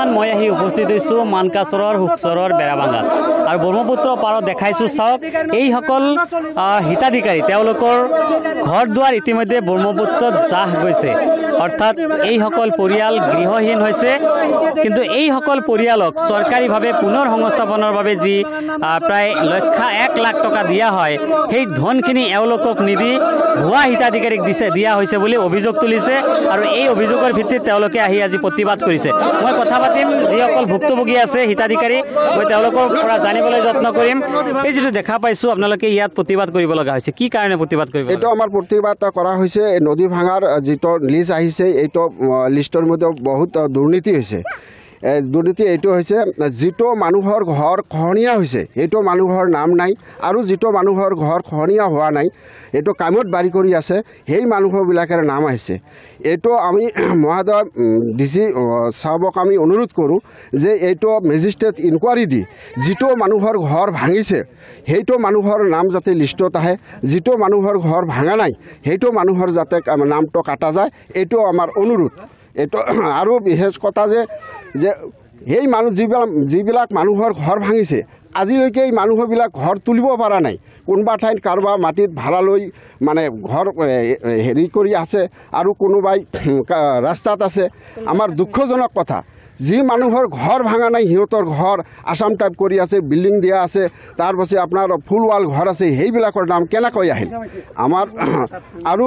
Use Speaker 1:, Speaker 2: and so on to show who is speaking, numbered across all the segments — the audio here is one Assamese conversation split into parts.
Speaker 1: বৰ্তমান মই আহি উপস্থিত হৈছোঁ মানকাচৰৰ হুকচৰৰ বেৰাভাঙাত আৰু ব্ৰহ্মপুত্ৰ পাৰত দেখাইছোঁ চাওক এইসকল হিতাধিকাৰী তেওঁলোকৰ ঘৰ দুৱাৰ ইতিমধ্যে ব্ৰহ্মপুত্ৰত জাহ গৈছে অৰ্থাৎ এইসকল পৰিয়াল গৃহহীন হৈছে কিন্তু এইসকল পৰিয়ালক চৰকাৰীভাৱে পুনৰ সংস্থাপনৰ বাবে যি প্ৰায় 1 লাখ টকা দিয়া হয় সেই ধনখিনি এওঁলোকক নিদি ভুৱা হিতাধিকাৰীক দিয়া হৈছে বুলি অভিযোগ তুলিছে আৰু এই অভিযোগৰ ভিত্তিত তেওঁলোকে আহি আজি প্ৰতিবাদ কৰিছে মই কথা পাতিম যিসকল ভুক্তভোগী আছে হিতাধিকাৰী মই তেওঁলোকৰ পৰা জানিবলৈ যত্ন কৰিম এই যেটো দেখা পাইছো আপোনালোকে ইয়াত প্ৰতিবাদ কৰিব লগা হৈছে কি কাৰণে প্ৰতিবাদ কৰিব
Speaker 2: এটো আমাৰ প্ৰতিবাদ কৰা হৈছে নদী ভাঙাৰ যেটো লিষ্ট আহিছে এইটো লিষ্টৰ মধ্যে বহুত দুৰ্নীতি হৈছে দুৰ্নীতি এইটো হৈছে যেটো মানুহৰ ঘৰ খহনীয়া হৈছে এইটো মানুহৰ নাম নাই আৰু যেটো মানুহৰ ঘৰ খহনীয়া হোৱা নাই এইটো কামত বাৰী কৰি আছে সেই মানুহবিলাকৰ নাম আহিছে এইটো আমি মহাদয় ডিসি সাহেবক আমি অনুৰোধ কৰোঁ যে এইটো মেজিষ্ট্ৰেট ইনকুৱাৰী দি যেটো মানুহৰ ঘৰ ভাঙিছে সেইটো মানুহৰ নাম যাতে লিষ্টত আহে যেটো মানুহৰ ঘৰ ভাঙা নাই সেইটো মানুহৰ যাতে নামটো কাটা যায় এইটো আমাৰ অনুৰোধ এইটো আৰু বিশেষ কথা যে সেই মানুহ যিবিলাক মানুহৰ ঘৰ ভাঙিছে আজিলৈকে এই মানুহবিলাক ঘৰ তুলিব পৰা নাই কোনোবা ঠাইত কাৰোবাৰ মাটিত ভাড়া লৈ মানে ঘৰ হেৰি কৰি আছে আৰু কোনোবাই ৰাস্তাত আছে আমাৰ দুঃখজনক কথা যি মানুহৰ ঘৰ ভাঙা নাই সিহঁতৰ ঘৰ আসাম টাইপ কৰি আছে বিল্ডিং দিয়া আছে তাৰ পাছত আপোনাৰ ফুল ৱাল ঘৰ আছে সেইবিলাকৰ নাম কেনেকৈ আহিল আমাৰ আৰু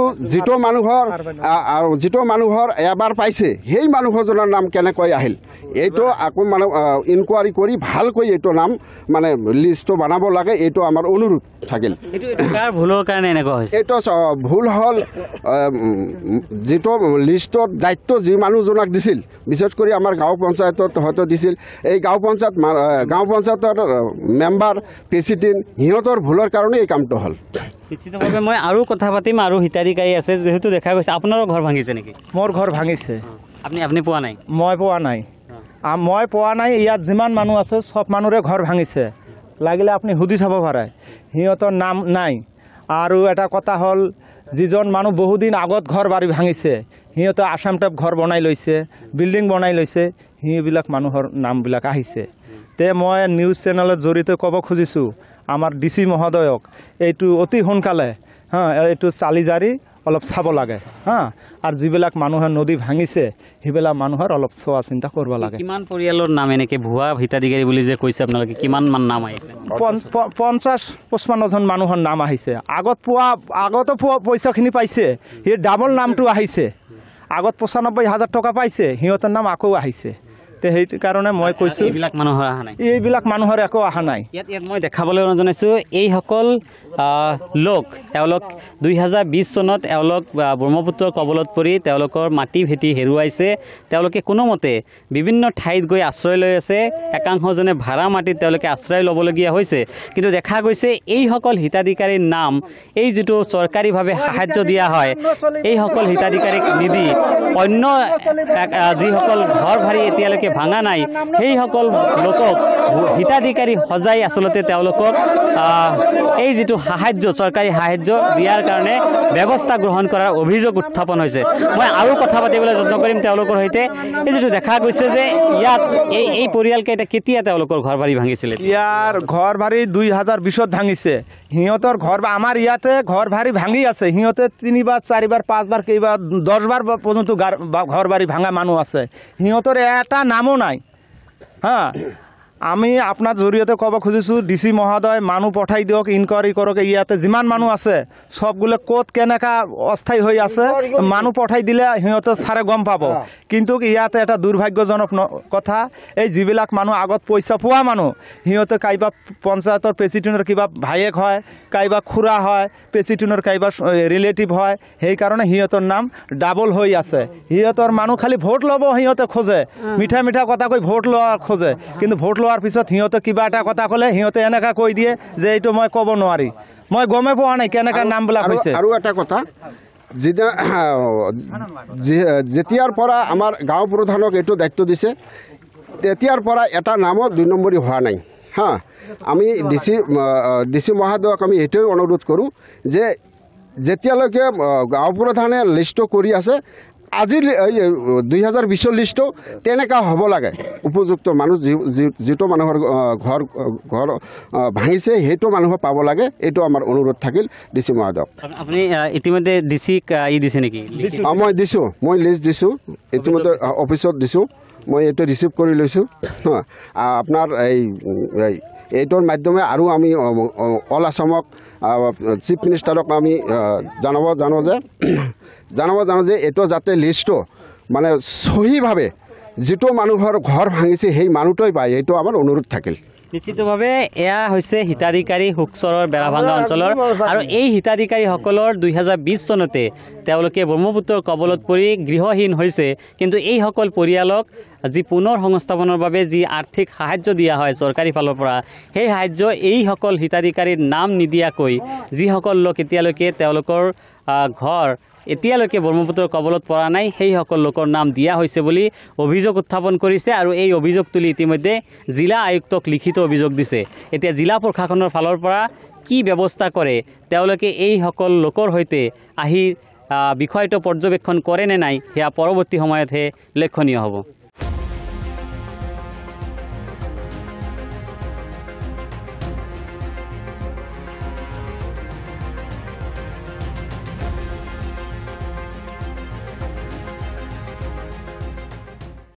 Speaker 2: যিটো মানুহৰ এবাৰ পাইছে সেই মানুহজনৰ নাম কেনেকৈ আহিল এইটো আকৌ মানে ইনকুৱাৰী কৰি ভালকৈ এইটো নাম মানে লিষ্টটো বনাব লাগে এইটো আমাৰ অনুৰোধ থাকিল
Speaker 1: কাৰ ভুলৰ কাৰণে এনেকুৱা হৈছে
Speaker 2: এইটো ভুল হ'ল যেটো লিষ্টত দায়িত্ব যি মানুহজনক দিছিল বিশেষ কৰি আমাৰ গাঁও পঞ্চায়তত হয়তো দিছিল এই গাঁও পঞ্চায়তৰ মেম্বাৰ প্ৰেচিডেণ্ট সিহঁতৰ ভুলৰ কাৰণে এই কামটো হ'ল
Speaker 1: নিশ্চিতভাৱে মই আৰু কথা পাতিম আৰু হিতাধিকাৰী আছে যেহেতু দেখা গৈছে আপোনাৰো ঘৰ ভাঙিছে নেকি
Speaker 3: মোৰ ঘৰ ভাঙিছে
Speaker 1: আপুনি পোৱা নাই
Speaker 3: মই পোৱা নাই ইয়াত যিমান মানুহ আছে সব মানুহৰে ঘৰ ভাঙিছে লাগিলে আপুনি সুধি চাব পাৰে সিহঁতৰ নাম নাই আৰু এটা কথা হ'ল যিজন মানুহ বহুদিন আগত ঘৰ বাৰী ভাঙিছে সিহঁতে আসাম টাইপ ঘৰ বনাই লৈছে বিল্ডিং বনাই লৈছে সেইবিলাক মানুহৰ নামবিলাক আহিছে তে মই নিউজ চেনেলত জড়িত ক'ব খুজিছোঁ আমাৰ ডিসি মহোদয়ক এইটো অতি সোনকালে এইটো চালি জাৰি অলপ চাব লাগে আৰু যিবিলাক মানুহে নদী ভাঙিছে সেইবিলাক মানুহৰ অলপ চোৱা চিন্তা কৰিব লাগে
Speaker 1: কিমান পৰিয়ালৰ নাম এনেকৈ ভুৱা হিতাধিকাৰী বুলি যে কৈছে আপোনালোকে কিমান মান নাম আহিছে
Speaker 3: 50-55 জন মানুহৰ নাম আহিছে আগতো পইচাখিনি পাইছে সেই ডাবল নামটো আহিছে আগত 95,000 টকা পাইছে সিহঁতৰ নাম আকৌ আহিছে তে সেই কাৰণে মই কৈছোঁ এইবিলাক মানুহৰ একো অহা নাই
Speaker 1: ইয়াত মই দেখাবলৈ জনাইছোঁ এইসকল লোক তেওঁলোক 2020 চনত এওঁলোক ব্ৰহ্মপুত্ৰৰ কবলত পৰি তেওঁলোকৰ মাটি ভেটি হেৰুৱাইছে তেওঁলোকে কোনোমতে বিভিন্ন ঠাইত গৈ আশ্ৰয় লৈ আছে একাংশজনে ভাড়া মাটিত তেওঁলোকে আশ্ৰয় ল'বলগীয়া হৈছে কিন্তু দেখা গৈছে এইসকল হিতাধিকাৰীৰ নাম এই যেটো চৰকাৰীভাৱে সাহায্য দিয়া হয় এইসকল হিতাধিকাৰীক নিদি অন্য যিসকল ঘৰ ভাড়ী এতিয়ালৈকে ভাঙা নাই সেইসকল লোকক হিতাধিকাৰী সজাই আসলতে তেওঁলোকক এই যেটো সাহায্য চৰকাৰী সাহায্য দিয়াৰ কাৰণে ব্যৱস্থা গ্ৰহণ কৰাৰ অভিযোগ উত্থাপন হৈছে মই আৰু কথা পাতিবলৈ যত্ন কৰিম তেওঁলোকৰ সৈতে এই যেটো দেখা গৈছে যে ইয়াত এই পৰিয়ালকেইটা কেতিয়া তেওঁলোকৰ ঘৰ বাৰী ভাঙিছিল
Speaker 3: ইয়াৰ ঘৰ বাৰী 2020ত ভাঙিছে সিহঁতৰ ঘৰ আমাৰ ইয়াতে ঘৰ বাৰী ভাঙি আছে সিহঁতে 3বাৰ 4বাৰ 5বাৰ কেইবাৰ 10বাৰ পৰ্যন্ত ঘৰ বাৰী ভাঙা মানুহ আছে সিহঁতৰ এটা নামো নাই আমি আপনার জড়িয়তে কব খুঁজিছোঁ ডিসি মহোদয় মানুহ পঠাই দিয়ক ইনকোয়ারি করক ইয়াতে যিমান মানুহ আছে সবগুলো ক'ত কেনেকা অস্থায়ী হৈ আছে মানুহ পঠাই দিলে সিহঁতে সারে গম পাব কিন্তু ইয়াতে এটা দুর্ভাগ্যজনক কথা এই যিবিলাক মানুহ আগত পইচা পোৱা মানুহ সিহঁতে কাইবা পঞ্চায়তৰ প্ৰেচিডেণ্টৰ কিবা ভায়েক হয় কাইবা খুৰা হয় প্ৰেচিডেণ্টৰ কাইবা ৰিলেটিভ হয় সেইকাৰণে সিহঁতৰ নাম ডাবল হৈ আছে সিহঁতৰ মানুহ খালি ভোট ল'ব সিহঁতে খোজে মিঠা মিঠা কথা কৈ ভোট লোৱা খোজে কিন্তু ভোট লোৱাৰ পিছত সিহঁতে কিবা এটা কথা ক'লে সিহঁতে এনেকা কৈ দিয়ে যে এইটো মই ক'ব নোৱাৰি মই গমে পোৱা নাই কেনেকা নামবিলাক হৈছে
Speaker 2: আৰু এটা কথা যেতিয়াৰ পৰা আমাৰ গাঁও প্ৰধানক এইটো দায়িত্ব দিছে তেতিয়াৰ পৰা এটা নামত 2 নম্বৰী হোৱা নাই আমি ডিসি মহোদয়ক আমি এইটোৱে অনুৰোধ কৰোঁ যে যেতিয়ালৈকে গাঁও প্ৰধানে লিষ্ট কৰি আছে আজিৰ 2020 লিষ্টটো তেনেকুৱা হ'ব লাগে উপযুক্ত মানুহ যিটো মানুহৰ ঘৰ ভাঙিছে সেইটো মানুহক পাব লাগে এইটো আমাৰ অনুৰোধ থাকিল ডিচি মহোদয়ক
Speaker 1: আপুনি ইতিমধ্যে ডিচিক দিছে নেকি
Speaker 2: মই দিছোঁ মই লিষ্ট দিছোঁ ইতিমধ্যে অফিচত দিছোঁ মই এইটো ৰিচিভ কৰি লৈছোঁ আপোনাৰ এইটোৰ মাধ্যমে আৰু আমি অল আসামক চিফ মিনিষ্টাৰক আমি জানাব যে এইটো যাতে লিষ্টটো মানে সহিভাৱে যিটো মানুহৰ ঘৰ ভাঙিছে সেই মানুহটোৱে পায় এইটো আমাৰ অনুৰোধ থাকিল
Speaker 1: নিশ্চিতভাৱে এয়া হৈছে হিতাধিকাৰী হুকচৰৰ বেৰাভাঙ্গা অঞ্চলৰ আৰু এই হিতাধিকাৰীসকলৰ 2020 চনতে তেওঁলোকে ব্ৰহ্মপুত্ৰৰ কবলত পৰি গৃহহীন হৈছে কিন্তু এইসকল পৰিয়ালক যি পুনৰ সংস্থাপনৰ বাবে যি আৰ্থিক সাহায্য দিয়া হয় চৰকাৰী ফালৰ পৰা সেই সাহায্য এইসকল হিতাধিকাৰীৰ নাম নিদিয়াকৈ যিসকল লোক এতিয়ালৈকে তেওঁলোকৰ ঘৰ এতিয়ালৈকে ব্ৰহ্মপুত্ৰৰ কবলত পৰা নাই সেইসকল লোকৰ নাম দিয়া হৈছে বুলি অভিযোগ উত্থাপন কৰিছে আৰু এই অভিযোগ তুলি ইতিমধ্যে জিলা আয়ুক্তক লিখিত অভিযোগ দিছে এতিয়া জিলা প্ৰশাসনৰ ফালৰ পৰা কি ব্যৱস্থা কৰে তেওঁলোকে এইসকল লোকৰ সৈতে আহি বিষয়টো পৰ্যবেক্ষণ কৰে নে নাই সেয়া পৰৱৰ্তী সময়তহে লক্ষণীয় হ'ব